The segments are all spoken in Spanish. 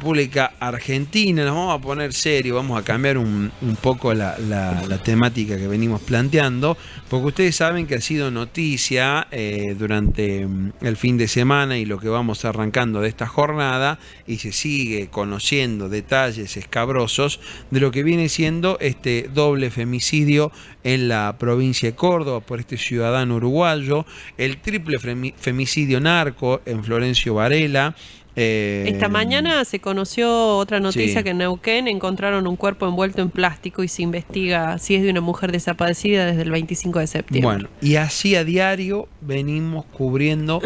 República Argentina. Nos vamos a poner serio, vamos a cambiar un poco la temática que venimos planteando, porque ustedes saben que ha sido noticia durante el fin de semana y lo que vamos arrancando de esta jornada, y se sigue conociendo detalles escabrosos de lo que viene siendo este doble femicidio en la provincia de Córdoba por este ciudadano uruguayo, el triple femicidio narco en Florencio Varela. Esta mañana se conoció otra noticia Sí. que en Neuquén encontraron un cuerpo envuelto en plástico y se investiga si es de una mujer desaparecida desde el 25 de septiembre. Bueno, y así a diario venimos cubriendo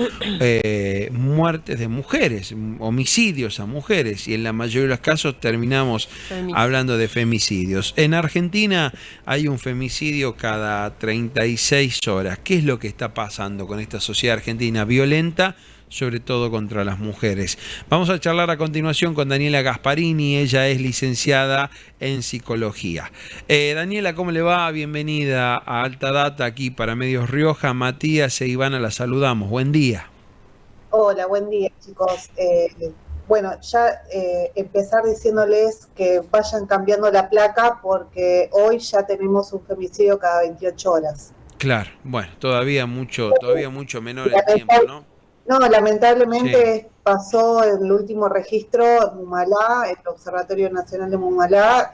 muertes de mujeres, homicidios a mujeres, y en la mayoría de los casos terminamos hablando de femicidios. En Argentina hay un femicidio cada 36 horas. ¿Qué es lo que está pasando con esta sociedad argentina violenta, sobre todo contra las mujeres? Vamos a charlar a continuación con Daniela Gasparini. Ella es licenciada en psicología. Daniela, ¿cómo le va? Bienvenida a Alta Data aquí para Medios Rioja. Matías e Ivana la saludamos. Buen día. Hola, buen día, chicos. Bueno, ya empezar diciéndoles que vayan cambiando la placa porque hoy ya tenemos un femicidio cada 28 horas. Claro, bueno, todavía mucho menor el tiempo, ¿no? No, lamentablemente Sí. pasó el último registro en Mumalá, el Observatorio Nacional de Mumalá,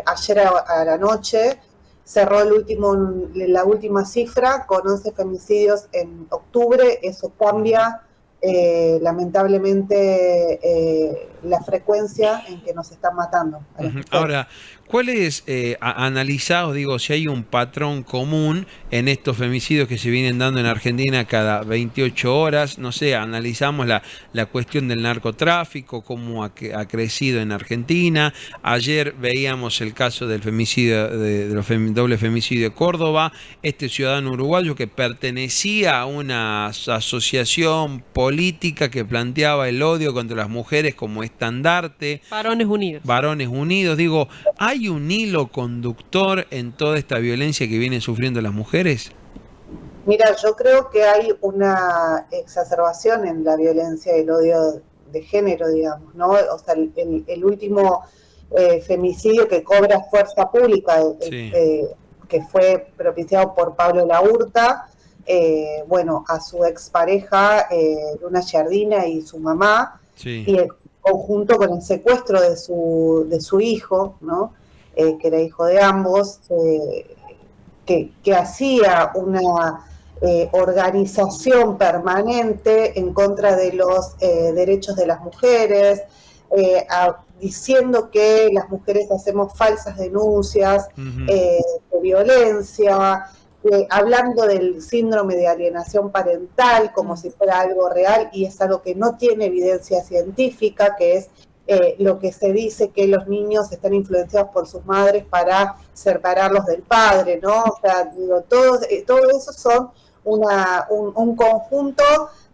ayer a la noche. Cerró la última cifra con 11 femicidios en octubre. Eso cambia lamentablemente la frecuencia en que nos están matando a las mujeres. Ahora, ¿cuál es, analizados, digo, si hay un patrón común en estos femicidios que se vienen dando en Argentina cada 28 horas? No sé, analizamos la cuestión del narcotráfico, cómo ha crecido en Argentina. Ayer veíamos el caso del femicidio, doble femicidio de Córdoba, este ciudadano uruguayo que pertenecía a una asociación política que planteaba el odio contra las mujeres como estandarte. Varones Unidos. Varones Unidos. Digo, ¿hay un hilo conductor en toda esta violencia que vienen sufriendo las mujeres? Mira, yo creo que hay una exacerbación en la violencia y el odio de género, digamos, ¿no? O sea, el último femicidio que cobra fuerza pública, Sí. que fue propiciado por Pablo Laurta, bueno, a su expareja Luna Giardina y su mamá, Sí. y en conjunto con el secuestro de su hijo, ¿no? Que era hijo de ambos, que hacía una organización permanente en contra de los derechos de las mujeres, diciendo que las mujeres hacemos falsas denuncias de violencia, hablando del síndrome de alienación parental como si fuera algo real, y es algo que no tiene evidencia científica, que es lo que se dice que los niños están influenciados por sus madres para separarlos del padre, ¿no? O sea, digo, todo eso son un conjunto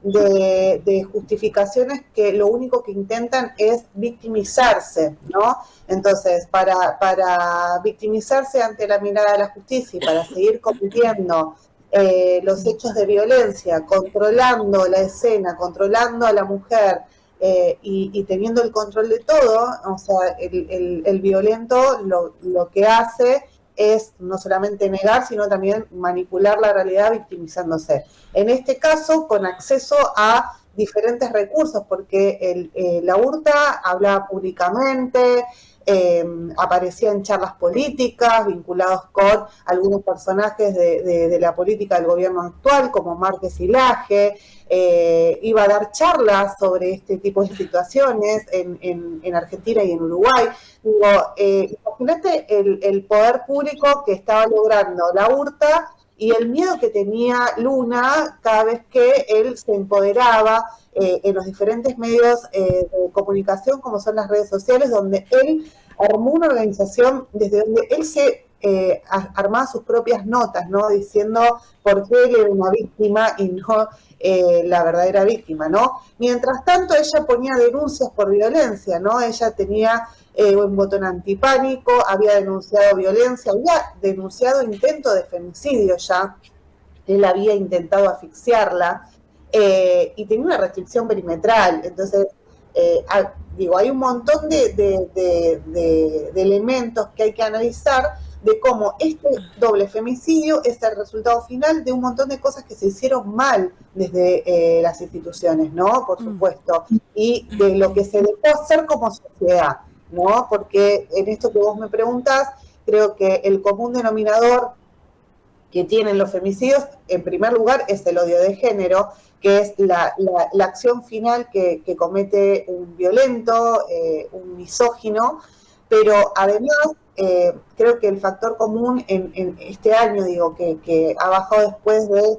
de justificaciones que lo único que intentan es victimizarse, ¿no? Entonces, para victimizarse ante la mirada de la justicia y para seguir cometiendo los hechos de violencia, controlando la escena, controlando a la mujer, y teniendo el control de todo, o sea, el violento lo que hace es no solamente negar, sino también manipular la realidad victimizándose. En este caso, con acceso a diferentes recursos, porque Laurta hablaba públicamente, aparecía en charlas políticas vinculados con algunos personajes de la política del gobierno actual, como Márquez y Laje, iba a dar charlas sobre este tipo de situaciones en Argentina y en Uruguay. Digo, imagínate el poder público que estaba logrando Laurta y el miedo que tenía Luna cada vez que él se empoderaba en los diferentes medios de comunicación, como son las redes sociales, donde él armó una organización desde donde él se armaba sus propias notas, ¿no? Diciendo por qué él era una víctima y no la verdadera víctima, ¿no? Mientras tanto, ella ponía denuncias por violencia, ¿no? Ella tenía un botón antipánico, había denunciado violencia, había denunciado intento de femicidio ya, él había intentado asfixiarla, y tenía una restricción perimetral. Entonces, hay un montón de elementos que hay que analizar de cómo este doble femicidio es el resultado final de un montón de cosas que se hicieron mal desde las instituciones, ¿no? Por supuesto, y de lo que se dejó hacer como sociedad, ¿no? Porque en esto que vos me preguntás, creo que el común denominador que tienen los femicidios, en primer lugar, es el odio de género, que es la acción final que comete un violento, un misógino, pero además creo que el factor común en este año, que ha bajado después de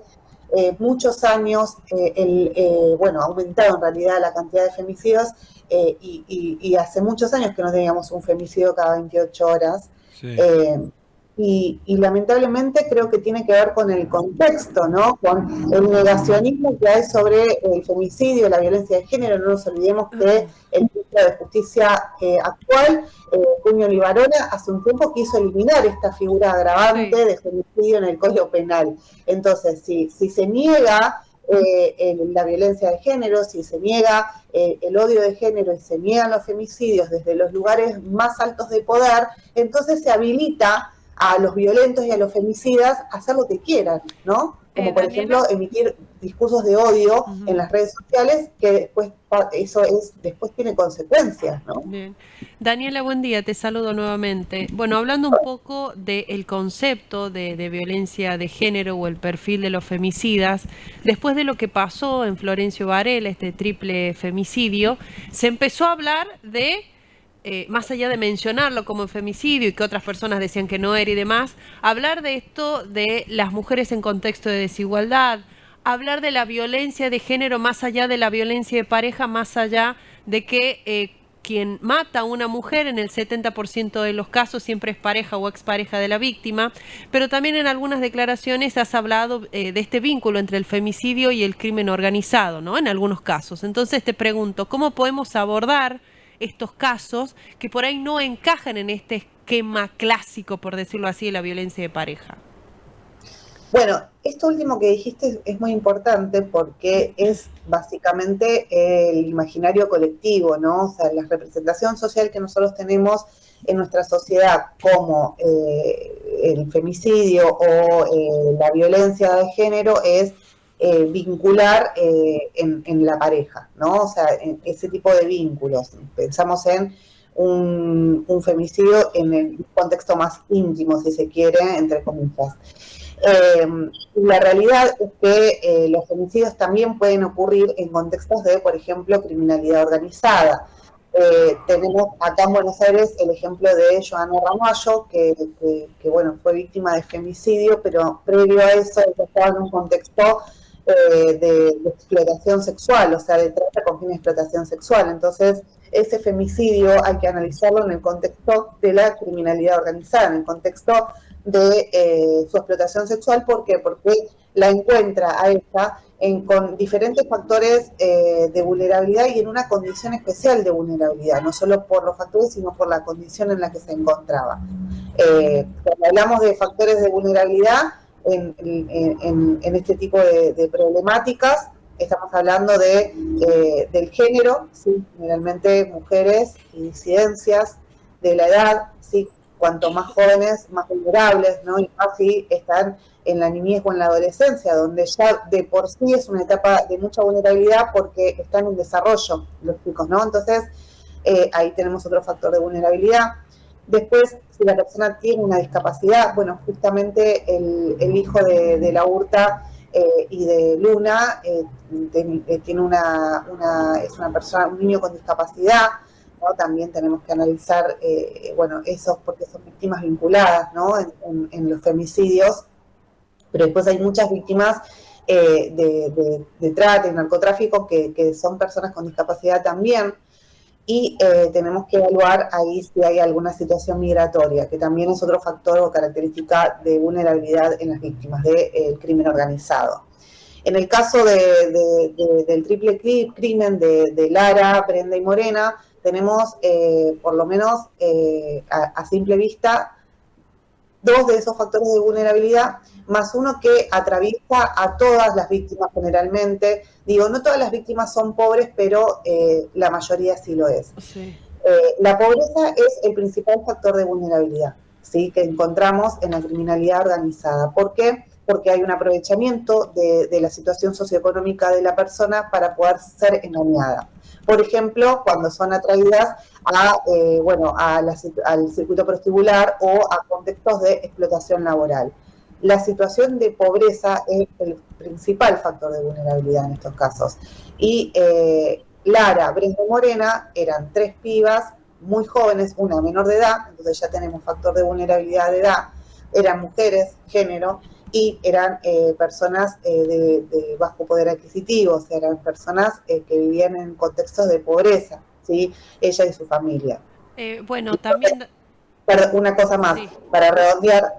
muchos años, ha aumentado en realidad la cantidad de femicidios y hace muchos años que no teníamos un femicidio cada 28 horas. Sí. Y lamentablemente creo que tiene que ver con el contexto, ¿no? Con el negacionismo que hay sobre el femicidio, la violencia de género. No nos olvidemos que el ministro de Justicia actual, Cuño Libarona, hace un tiempo quiso eliminar esta figura agravante de femicidio en el Código Penal. Entonces, si se niega la violencia de género, si se niega el odio de género y se niegan los femicidios desde los lugares más altos de poder, entonces se habilita a los violentos y a los femicidas a hacer lo que quieran, ¿no? Como por ejemplo emitir discursos de odio en las redes sociales, que después tiene consecuencias, ¿no? Bien. Daniela, buen día, te saludo nuevamente. Bueno, hablando un poco del concepto de violencia de género o el perfil de los femicidas, después de lo que pasó en Florencio Varela, este triple femicidio, se empezó a hablar de más allá de mencionarlo como femicidio y que otras personas decían que no era y demás, hablar de esto de las mujeres en contexto de desigualdad, hablar de la violencia de género más allá de la violencia de pareja, más allá de que quien mata a una mujer en el 70% de los casos siempre es pareja o expareja de la víctima, pero también en algunas declaraciones has hablado de este vínculo entre el femicidio y el crimen organizado, ¿no? En algunos casos. Entonces te pregunto, ¿cómo podemos abordar estos casos que por ahí no encajan en este esquema clásico, por decirlo así, de la violencia de pareja? Bueno, esto último que dijiste es muy importante porque es básicamente el imaginario colectivo, ¿no? O sea, la representación social que nosotros tenemos en nuestra sociedad como el femicidio o la violencia de género es vincular en la pareja, ¿no? O sea, en ese tipo de vínculos. Pensamos en un femicidio en el contexto más íntimo, si se quiere, entre comillas. La realidad es que los femicidios también pueden ocurrir en contextos de, por ejemplo, criminalidad organizada. Tenemos acá en Buenos Aires el ejemplo de Joana Ramallo, que fue víctima de femicidio, pero previo a eso estaba en un contexto de explotación sexual, o sea, de trata con fin de explotación sexual. Entonces, ese femicidio hay que analizarlo en el contexto de la criminalidad organizada, en el contexto de su explotación sexual. ¿Por qué? Porque la encuentra a ella con diferentes factores de vulnerabilidad y en una condición especial de vulnerabilidad, no solo por los factores, sino por la condición en la que se encontraba. Cuando hablamos de factores de vulnerabilidad en este tipo de problemáticas, estamos hablando del género, ¿sí? Generalmente mujeres y disidencias, de la edad, ¿sí? Cuanto más jóvenes, más vulnerables, ¿no? Y más si están en la niñez o en la adolescencia, donde ya de por sí es una etapa de mucha vulnerabilidad porque están en desarrollo los chicos, ¿no? Entonces, ahí tenemos otro factor de vulnerabilidad. Después, si la persona tiene una discapacidad, bueno, justamente el hijo de la Hurta y de Luna tiene es una persona, un niño con discapacidad, ¿no? También tenemos que analizar, esos, porque son víctimas vinculadas, ¿no? en los femicidios, pero después hay muchas víctimas de trata y narcotráfico que son personas con discapacidad también, y tenemos que evaluar ahí si hay alguna situación migratoria, que también es otro factor o característica de vulnerabilidad en las víctimas del crimen organizado. En el caso del triple crimen de Lara, Brenda y Morena, tenemos por lo menos a simple vista dos de esos factores de vulnerabilidad, más uno que atraviesa a todas las víctimas generalmente. Digo, no todas las víctimas son pobres, pero la mayoría sí lo es. Sí. La pobreza es el principal factor de vulnerabilidad, ¿sí?, que encontramos en la criminalidad organizada. ¿Por qué? Porque hay un aprovechamiento de la situación socioeconómica de la persona para poder ser engañada. Por ejemplo, cuando son atraídas al circuito prostíbular o a contextos de explotación laboral. La situación de pobreza es el principal factor de vulnerabilidad en estos casos. Y Lara, Brenda y Morena eran 3 pibas muy jóvenes, una menor de edad, entonces ya tenemos factor de vulnerabilidad de edad, eran mujeres, género, y eran personas de bajo poder adquisitivo, o sea, eran personas que vivían en contextos de pobreza, ¿sí?, ella y su familia. Bueno, también... Una cosa más, sí, para redondear,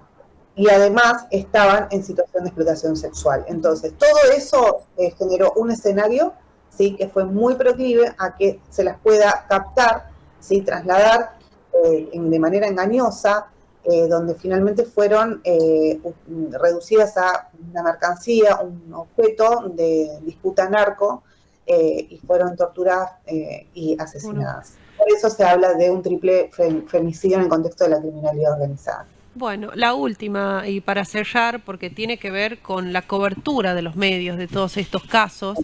y además estaban en situación de explotación sexual. Entonces, todo eso generó un escenario, ¿sí?, que fue muy proclive a que se las pueda captar, ¿sí?, trasladar de manera engañosa, donde finalmente fueron reducidas a una mercancía, un objeto de disputa narco, y fueron torturadas y asesinadas. Por eso se habla de un triple femicidio en el contexto de la criminalidad organizada. Bueno, la última, y para cerrar, porque tiene que ver con la cobertura de los medios de todos estos casos.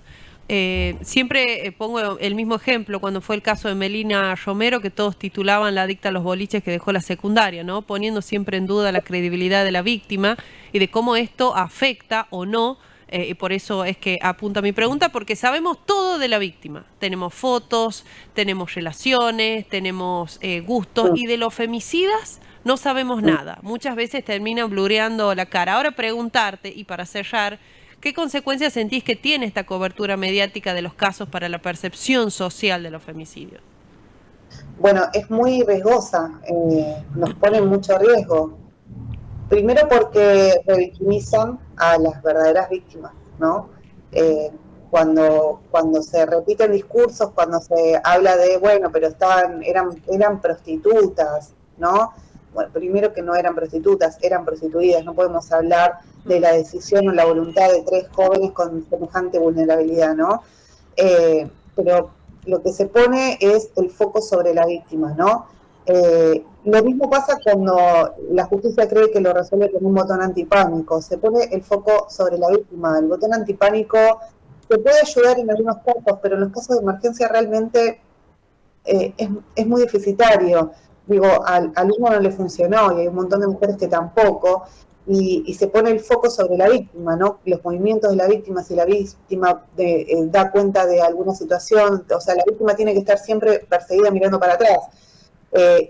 Siempre pongo el mismo ejemplo cuando fue el caso de Melina Romero, que todos titulaban la adicta a los boliches que dejó la secundaria, ¿no? Poniendo siempre en duda la credibilidad de la víctima y de cómo esto afecta o no. Y por eso es que apunta mi pregunta, porque sabemos todo de la víctima. Tenemos fotos, tenemos relaciones, tenemos gustos, y de los femicidas no sabemos nada. Muchas veces terminan blureando la cara. Ahora preguntarte, y para cerrar, ¿qué consecuencias sentís que tiene esta cobertura mediática de los casos para la percepción social de los femicidios? Bueno, es muy riesgosa, nos pone en mucho riesgo. Primero porque revictimizan a las verdaderas víctimas, ¿no? Cuando se repiten discursos, cuando se habla de, bueno, pero eran prostitutas, ¿no? Bueno, primero que no eran prostitutas, eran prostituidas. No podemos hablar de la decisión o la voluntad de 3 jóvenes con semejante vulnerabilidad, ¿no? Pero lo que se pone es el foco sobre la víctima, ¿no? Lo mismo pasa cuando la justicia cree que lo resuelve con un botón antipánico. Se pone el foco sobre la víctima. El botón antipánico te puede ayudar en algunos casos, pero en los casos de emergencia realmente es muy deficitario. Digo, al uno no le funcionó y hay un montón de mujeres que tampoco. Y se pone el foco sobre la víctima, ¿no? Los movimientos de la víctima, si la víctima da cuenta de alguna situación, o sea, la víctima tiene que estar siempre perseguida mirando para atrás.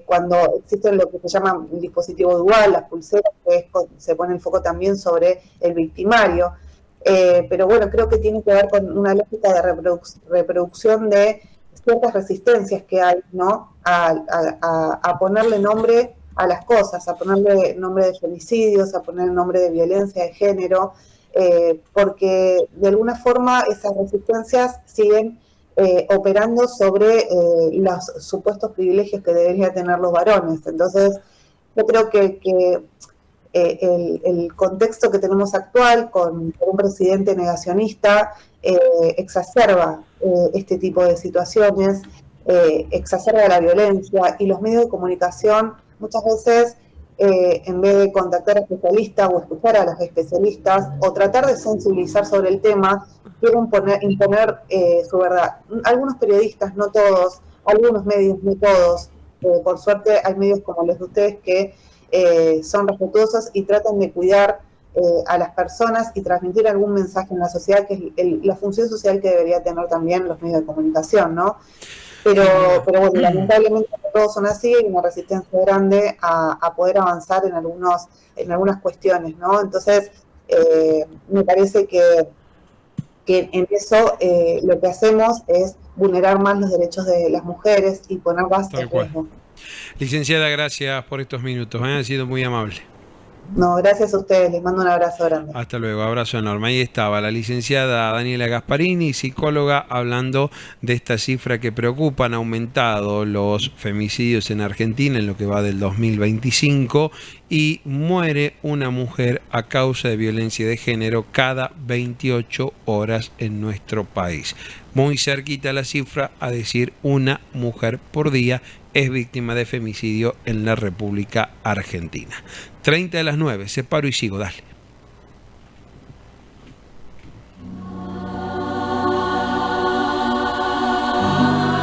Cuando existe lo que se llama un dispositivo dual, las pulseras, se pone el foco también sobre el victimario. Pero bueno, creo que tiene que ver con una lógica de reproducción de ciertas resistencias que hay, ¿no? A ponerle nombre a las cosas, a ponerle nombre de femicidios, a ponerle nombre de violencia de género, porque de alguna forma esas resistencias siguen operando sobre los supuestos privilegios que deberían tener los varones. Entonces, yo creo que el contexto que tenemos actual, con un presidente negacionista, exacerba este tipo de situaciones, exacerba la violencia, y los medios de comunicación muchas veces, en vez de contactar a especialistas o escuchar a los especialistas o tratar de sensibilizar sobre el tema, quieren imponer su verdad. Algunos periodistas, no todos, algunos medios, no todos, por suerte hay medios como los de ustedes que son respetuosos y tratan de cuidar a las personas y transmitir algún mensaje en la sociedad, que es la función social que debería tener también los medios de comunicación, ¿no? Pero bueno, lamentablemente todos son así, hay una resistencia grande a poder avanzar en algunas cuestiones, ¿no? Entonces, me parece que en eso lo que hacemos es vulnerar más los derechos de las mujeres y poner más en riesgo. Licenciada, gracias por estos minutos, ha sido muy amable. No, gracias a ustedes, les mando un abrazo grande. Hasta luego, abrazo enorme. Ahí estaba la licenciada Daniela Gasparini, psicóloga, hablando de esta cifra que preocupa. Han aumentado los femicidios en Argentina en lo que va del 2025 y muere una mujer a causa de violencia de género cada 28 horas en nuestro país. Muy cerquita la cifra, a decir una mujer por día es víctima de femicidio en la República Argentina. 30 de las 9, separo y sigo, dale.